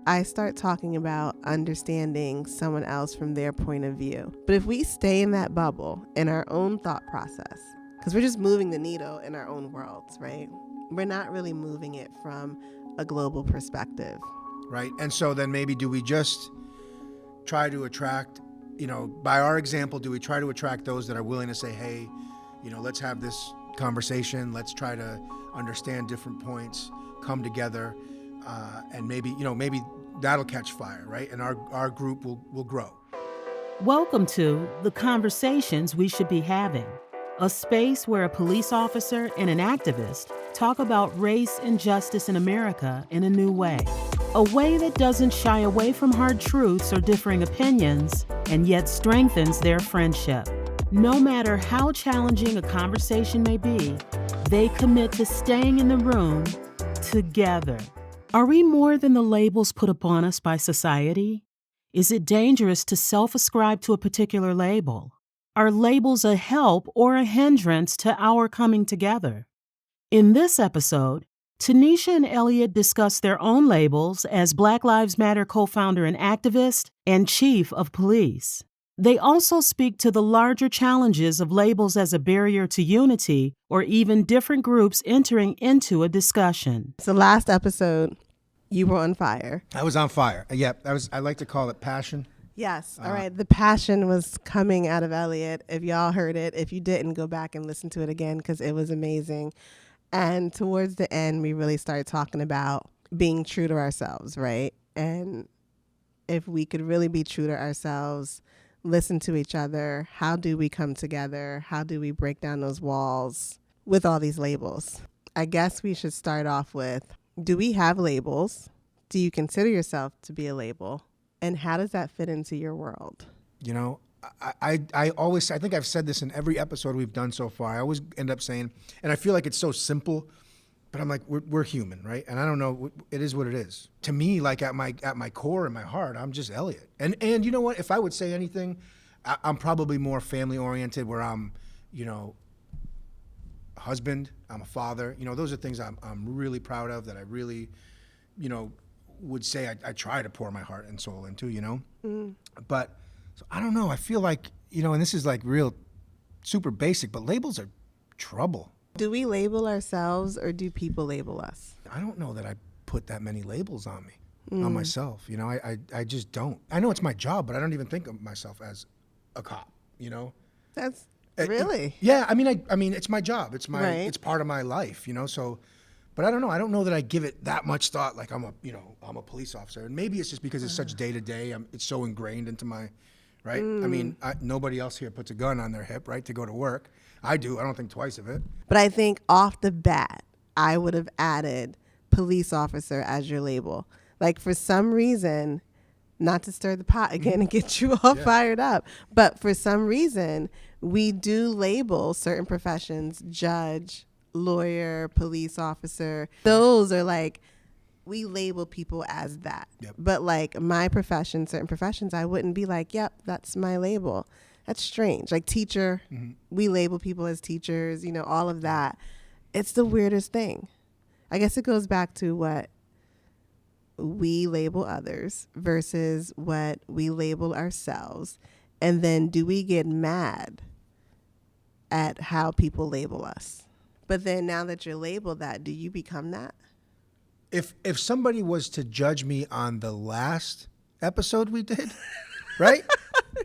I start talking about understanding someone else from their point of view. But if we stay in that bubble, in our own thought process, because we're just moving the needle in our own worlds, right? We're not really moving it from a global perspective. Right. And so then maybe do we just try to attract, by our example, do we try to attract those that are willing to say, hey, let's have this conversation. Let's try to understand different points, come together, and maybe that'll catch fire, right? And our group will grow. Welcome to The Conversations We Should Be Having, a space where a police officer and an activist talk about race and justice in America in a new way. A way that doesn't shy away from hard truths or differing opinions, and yet strengthens their friendship. No matter how challenging a conversation may be, they commit to staying in the room together. Are we more than the labels put upon us by society? Is it dangerous to self-ascribe to a particular label? Are labels a help or a hindrance to our coming together? In this episode, Tanisha and Elliott discuss their own labels as Black Lives Matter co-founder and activist and chief of police. They also speak to the larger challenges of labels as a barrier to unity or even different groups entering into a discussion. So last episode, you were on fire. I was on fire. Yeah, I like to call it passion. Yes. All right. The passion was coming out of Elliott. If y'all heard it, if you didn't, go back and listen to it again because it was amazing. And towards the end, we really started talking about being true to ourselves, right? And if we could really be true to ourselves, listen to each other, how do we come together? How do we break down those walls with all these labels? I guess we should start off with, do we have labels? Do you consider yourself to be a label? And how does that fit into your world? I always, I think I've said this in every episode we've done so far. I always end up saying, and I feel like it's so simple, but I'm like, we're human, right? And I don't know, it is what it is. To me, like at my core and my heart, I'm just Elliott. And you know what? If I would say anything, I'm probably more family oriented, where I'm, husband, I'm a father. Those are things I'm really proud of, that I really, would say I try to pour my heart and soul into, But so I don't know. I feel like, and this is like real super basic, but labels are trouble. Do we label ourselves or do people label us? I don't know that I put that many labels on me, on myself. I just don't. I know it's my job, but I don't even think of myself as a cop, That's really? Yeah. I mean, it's my job. It's Right. part of my life, so, but I don't know. I don't know that I give it that much thought. Like I'm a police officer, and maybe it's just because it's such day to day. It's so ingrained into my, right? I mean, nobody else here puts a gun on their hip, right, to go to work. I do. I don't think twice of it. But I think off the bat, I would have added police officer as your label. Like for some reason, not to stir the pot again and get you all fired up, but for some reason, we do label certain professions, judge, lawyer, police officer. Those are like, we label people as that. Yep. But like my profession, certain professions, I wouldn't be like, yep, that's my label. That's strange. Like teacher, we label people as teachers, all of that. It's the weirdest thing. I guess it goes back to what we label others versus what we label ourselves. And then do we get mad at how people label us? But then now that you're labeled that, do you become that? If somebody was to judge me on the last episode we did, right?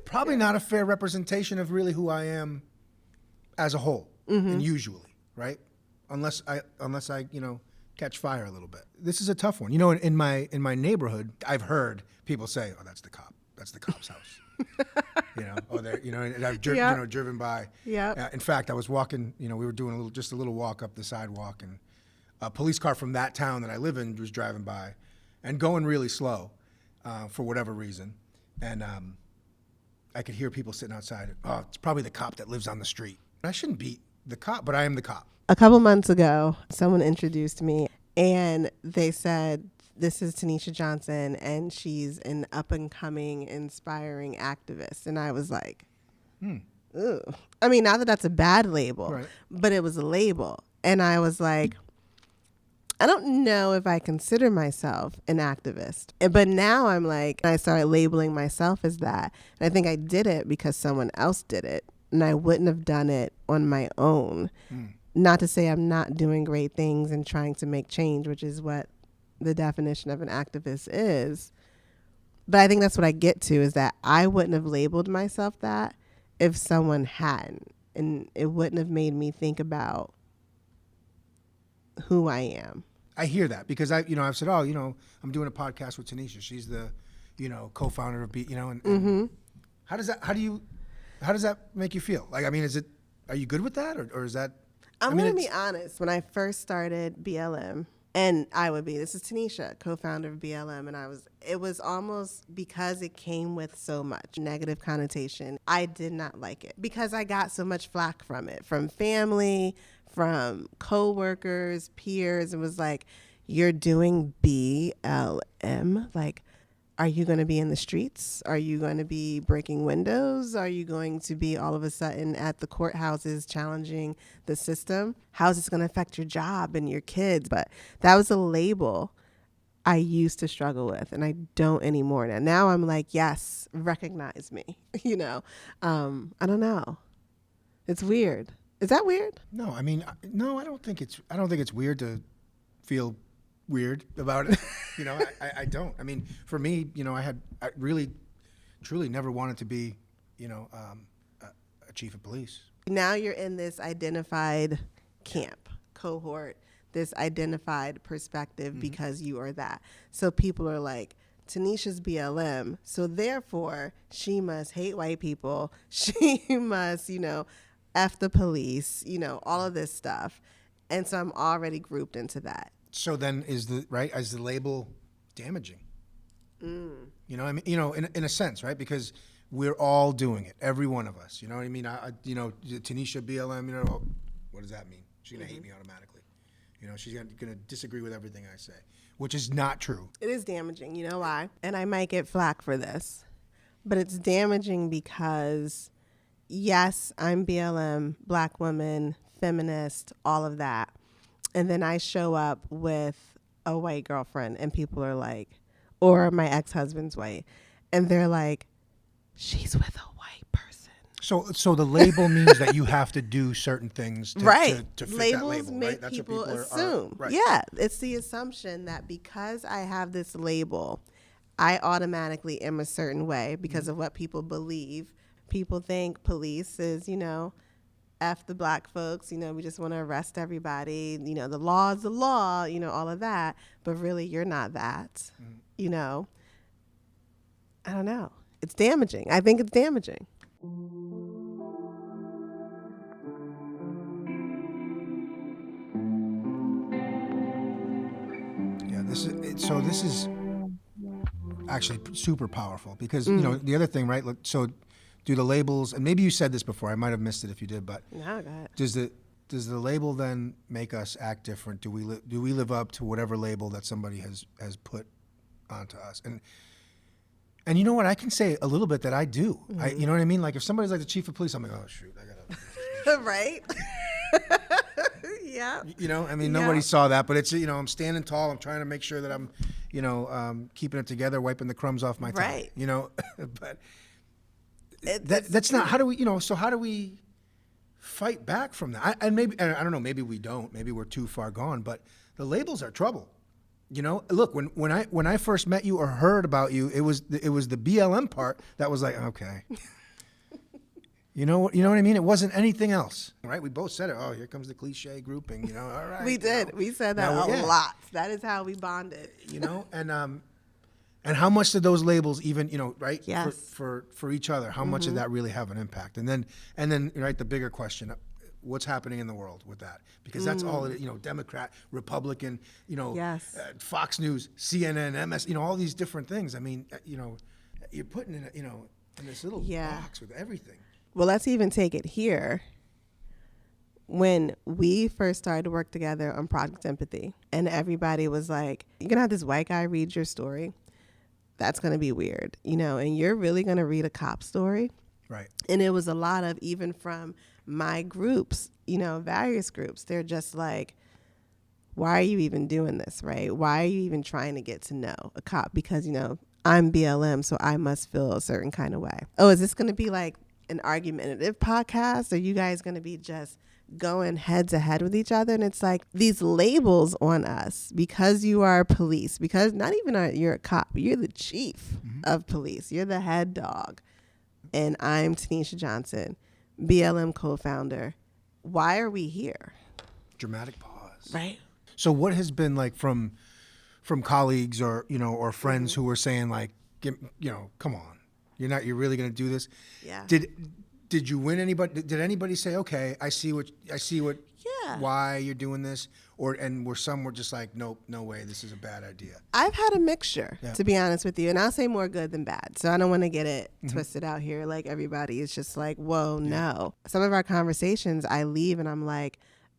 Probably not a fair representation of really who I am as a whole, and usually, right? Unless I catch fire a little bit. This is a tough one. In my neighborhood, I've heard people say, "Oh, that's the cop. That's the cop's house." And I've driven by. Yeah. In fact, I was walking. We were doing a little walk up the sidewalk, and a police car from that town that I live in was driving by, and going really slow, for whatever reason, and I could hear people sitting outside. Oh, it's probably the cop that lives on the street. I shouldn't be the cop, but I am the cop. A couple months ago, someone introduced me and they said, this is Tanisha Johnson and she's an up and coming, inspiring activist. And I was like, ooh. I mean, not that that's a bad label, right, but it was a label. And I was like, I don't know if I consider myself an activist, but now I'm like, I started labeling myself as that. And I think I did it because someone else did it, and I wouldn't have done it on my own. Not to say I'm not doing great things and trying to make change, which is what the definition of an activist is. But I think that's what I get to, is that I wouldn't have labeled myself that if someone hadn't. And it wouldn't have made me think about who I am. I hear that because I've said, I'm doing a podcast with Tanisha. She's the, co-founder of and how does that make you feel? Like, I mean, are you good with that or is that? I'm going to be honest. When I first started BLM, and this is Tanisha, co-founder of BLM, and it was almost because it came with so much negative connotation. I did not like it because I got so much flack from it, from family, from co-workers, peers. It was like, you're doing BLM? Like, are you going to be in the streets? Are you going to be breaking windows? Are you going to be all of a sudden at the courthouses challenging the system? How's this going to affect your job and your kids? But that was a label I used to struggle with, and I don't anymore. Now I'm like, yes, recognize me. I don't know. It's weird. Is that weird? No, I mean, no, I don't think it's weird to feel weird about it. I don't. I mean, for me, I really, truly never wanted to be, a chief of police. Now you're in this identified camp, cohort, this identified perspective because you are that. So people are like, Tanisha's BLM, so therefore she must hate white people. She must, F the police, all of this stuff. And so I'm already grouped into that. So then is the label damaging? In a sense, right? Because we're all doing it, every one of us. You know what I mean? Tanisha BLM, what does that mean? She's going to hate me automatically. She's going to disagree with everything I say, which is not true. It is damaging. You know why? And I might get flack for this, but it's damaging because, yes, I'm BLM, black woman, feminist, all of that. And then I show up with a white girlfriend and people are like, or my ex-husband's white, and they're like, she's with a white person. So the label means that you have to do certain things to fit Labels that label, make right? That's people what people assume. Right. Yeah, it's the assumption that because I have this label, I automatically am a certain way because of what people believe. People think police is, F the black folks, we just want to arrest everybody, the law is the law, all of that. But really, you're not that, I don't know. It's damaging. I think it's damaging. Yeah, this is actually super powerful because, the other thing, right? So do the labels, and maybe you said this before, I might have missed it if you did, but No, go ahead. does the label then make us act different? Do we live up to whatever label that somebody has put onto us? And you know what? I can say a little bit that I do. You know what I mean? Like if somebody's like the chief of police, I'm like, oh shoot, I gotta. Right? Yeah. Nobody saw that, but it's, I'm standing tall. I'm trying to make sure that I'm, keeping it together, wiping the crumbs off my tongue. Right. But that's not, how do we fight back from that? And I don't know, maybe we don't, maybe we're too far gone, but the labels are trouble. Look, when I first met you or heard about you, it was the BLM part that was like, okay. You know what I mean? It wasn't anything else, right? We both said it. Oh, here comes the cliche grouping, all right. We did. We said that a lot. That is how we bonded. And how much did those labels even, right? Yes. For each other, how much did that really have an impact? And then, right, the bigger question, what's happening in the world with that? Because that's all it, Democrat, Republican, Yes. Fox News, CNN, MS, all these different things. I mean, you're putting in this little box with everything. Well, let's even take it here. When we first started to work together on Project Empathy, and everybody was like, you're going to have this white guy read your story. That's going to be weird, and you're really going to read a cop story. Right. And it was a lot of, even from my groups, various groups, they're just like, why are you even doing this, right? Why are you even trying to get to know a cop? Because, I'm BLM, so I must feel a certain kind of way. Oh, is this going to be like an argumentative podcast? Are you guys going to be just going head to head with each other? And it's like these labels on us because you are police, because not even you're a cop, you're the chief of police, you're the head dog. And I'm Tanisha Johnson, BLM co-founder. Why are we here? Dramatic pause. Right. So what has been like from colleagues or or friends who were saying like, come on, you're really going to do this? Yeah. Did you win anybody? Did anybody say, okay, I see what Yeah. why you're doing this? And some were just like, nope, no way, this is a bad idea. I've had a mixture, to be honest with you, and I'll say more good than bad. So I don't want to get it Mm-hmm. twisted out here. Like everybody is just like, whoa, no. Some of our conversations, I leave and I'm like,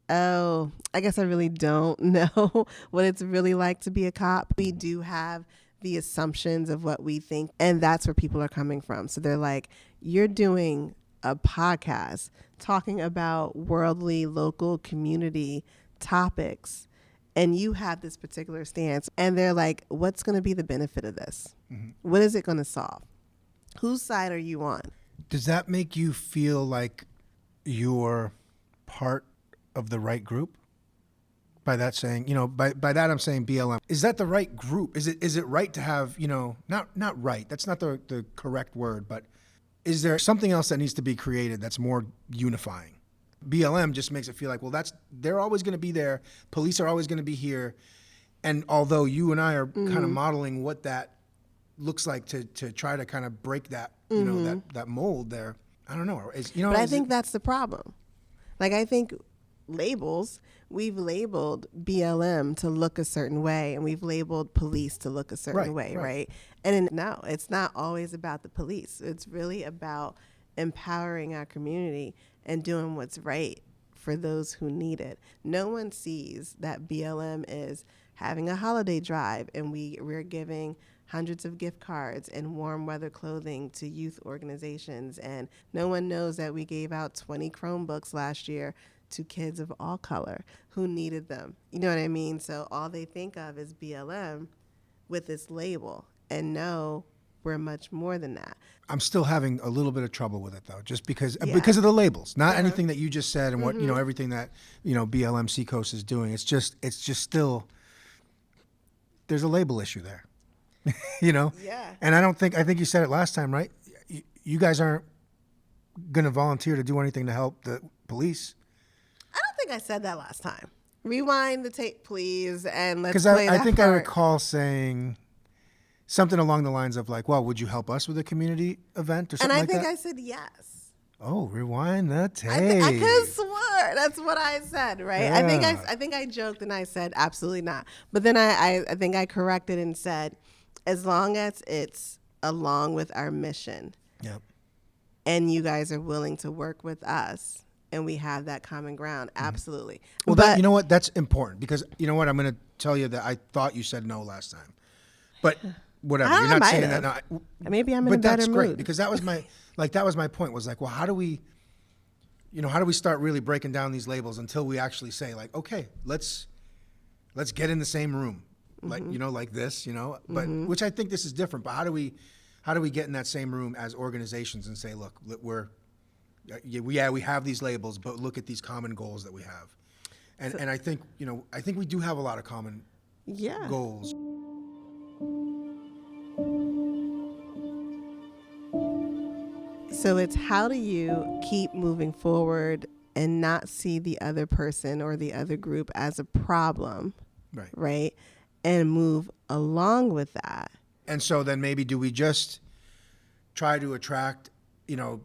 oh, I guess I really don't know what it's really like to be a cop. We do have the assumptions of what we think, and that's where people are coming from. So they're like, you're doing a podcast talking about worldly, local, community topics, and you have this particular stance, and they're like, what's going to be the benefit of this? What is it going to solve? Whose side are you on? Does that make you feel like you're part of the right group? By that saying, by that I'm saying BLM. Is that the right group? Is it right to have, not right, that's not the correct word, but is there something else that needs to be created that's more unifying? BLM just makes it feel like, well, they're always going to be there. Police are always going to be here. And although you and I are kind of modeling what that looks like to try to kind of break that, that mold there, I don't know. But I think that's the problem. Like, I think we've labeled BLM to look a certain way, and we've labeled police to look a certain way, right? And no, it's not always about the police. It's really about empowering our community and doing what's right for those who need it. No one sees that BLM is having a holiday drive, and we're giving hundreds of gift cards and warm weather clothing to youth organizations, and no one knows that we gave out 20 Chromebooks last year to kids of all color who needed them. You know what I mean? So all they think of is BLM with this label, and no, we're much more than that. I'm still having a little bit of trouble with it though, just because of the labels, not anything that you just said and what, everything that, BLM Seacoast is doing. It's just still, there's a label issue there, Yeah. And I think you said it last time, right? You guys aren't going to volunteer to do anything to help the police. I don't think I said that last time. Rewind the tape, please, and let's Because play I that think part. I recall saying something along the lines of like, well, would you help us with a community event or something like that? And I think I said yes. Oh, rewind the tape. I could have swore that's what I said, right? Yeah. I think I joked and I said absolutely not. But then I think I corrected and said, as long as it's along with our mission, Yep. and you guys are willing to work with us, and we have that common ground, absolutely. Well, but you know what? That's important because you know what? I'm going to tell you that I thought you said no last time, but whatever. You're not saying that now. Maybe I'm in a But better that's mood. great because that was my point. Was like, well, how do we start really breaking down these labels until we actually say like, okay, let's get in the same room, like like this, but which I think this is different. But how do we get in that same room as organizations and say, look, we have these labels, but look at these common goals that we have, and I think we do have a lot of common goals. So it's how do you keep moving forward and not see the other person or the other group as a problem, right? And move along with that. And so then maybe do we just try to attract,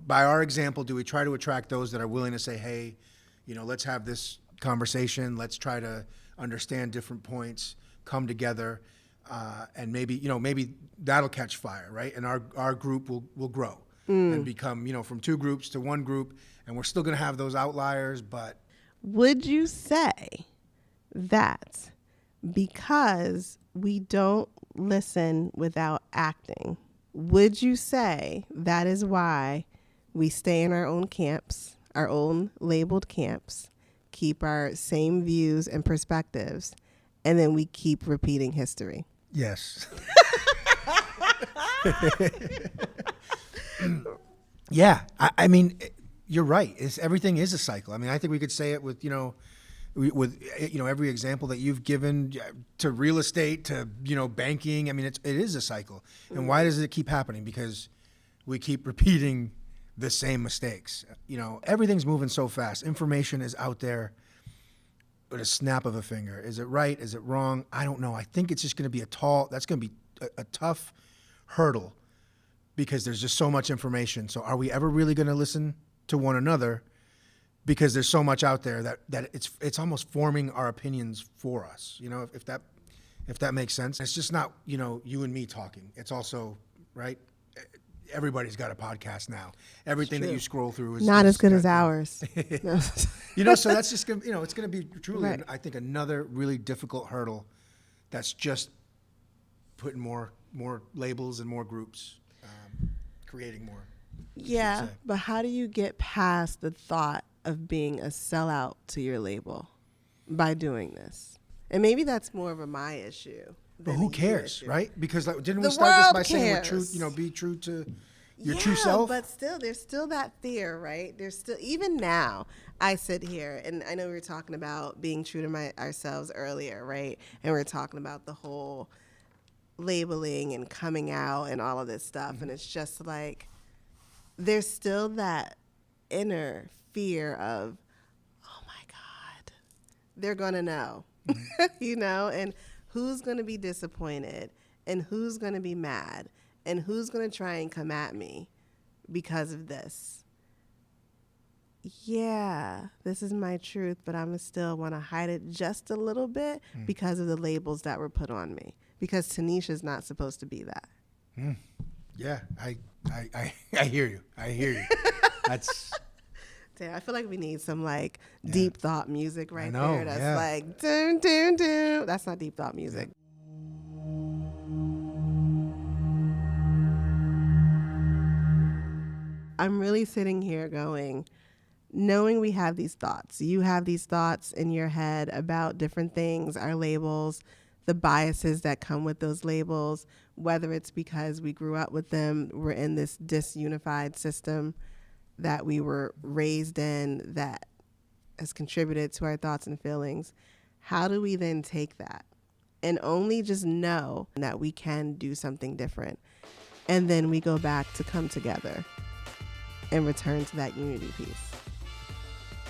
by our example, do we try to attract those that are willing to say, hey, let's have this conversation. Let's try to understand different points, come together, and maybe that'll catch fire, right? And our group will grow and become, from two groups to one group. And we're still going to have those outliers, but. Would you say that because we don't listen without acting, would you say that is why we stay in our own camps, our own labeled camps, keep our same views and perspectives, and then we keep repeating history. Yes. Yeah. I mean, you're right. Everything is a cycle. I mean, I think we could say it with, every example that you've given to real estate, to, banking. I mean, it is a cycle. And why does it keep happening? Because we keep repeating the same mistakes. Everything's moving so fast. Information is out there with a snap of a finger. Is it right? Is it wrong? I don't know. I think it's just going to be that's going to be a tough hurdle because there's just so much information. So are we ever really going to listen to one another? Because there's so much out there that it's almost forming our opinions for us. If that makes sense. It's just not, you and me talking. It's also, right? Everybody's got a podcast now. Everything that you scroll through is not as good as ours. So that's just gonna, it's gonna be truly, right. I think, another really difficult hurdle. That's just putting more labels and more groups, creating more. Yeah, but how do you get past the thought of being a sellout to your label by doing this? And maybe that's more of my issue. But who cares, right? Because didn't we start this by saying we're true, be true to your true self? But still, there's still that fear, right? There's still, even now, I sit here, and I know we were talking about being true to ourselves earlier, right? And we were talking about the whole labeling and coming out and all of this stuff. Mm-hmm. And it's just like, there's still that inner fear of, oh my God, they're going to know, and who's going to be disappointed and who's going to be mad and who's going to try and come at me because of this. Yeah, this is my truth, but I'm still want to hide it just a little bit because of the labels that were put on me. Because Tanisha's not supposed to be that. Yeah, I hear you. I hear you. That's... Damn, I feel like we need some deep thought music right there. That's like doom doom doom. That's not deep thought music. I'm really sitting here knowing we have these thoughts. You have these thoughts in your head about different things, our labels, the biases that come with those labels, whether it's because we grew up with them, we're in this disunified system that we were raised in that has contributed to our thoughts and feelings. How do we then take that and only just know that we can do something different? And then we go back to come together and return to that unity piece.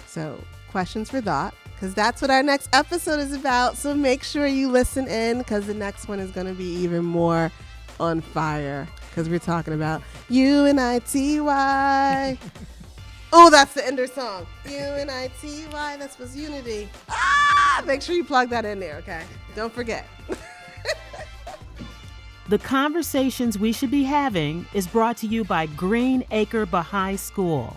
So questions for thought, because that's what our next episode is about. So make sure you listen in, because the next one is going to be even more on fire, because we're talking about UNITY. Oh, that's the ender song. UNITY, that was unity. Make sure you plug that in there, okay? Don't forget. The Conversations We Should Be Having is brought to you by Green Acre Baha'i School.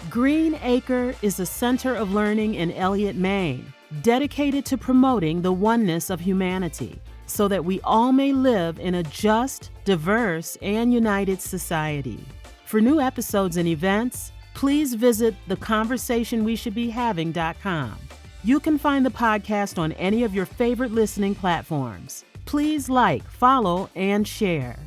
Green Acre is a center of learning in Elliott, Maine, dedicated to promoting the oneness of humanity so that we all may live in a just, diverse, and united society. For new episodes and events, please visit theconversationweshouldbehaving.com. You can find the podcast on any of your favorite listening platforms. Please like, follow, and share.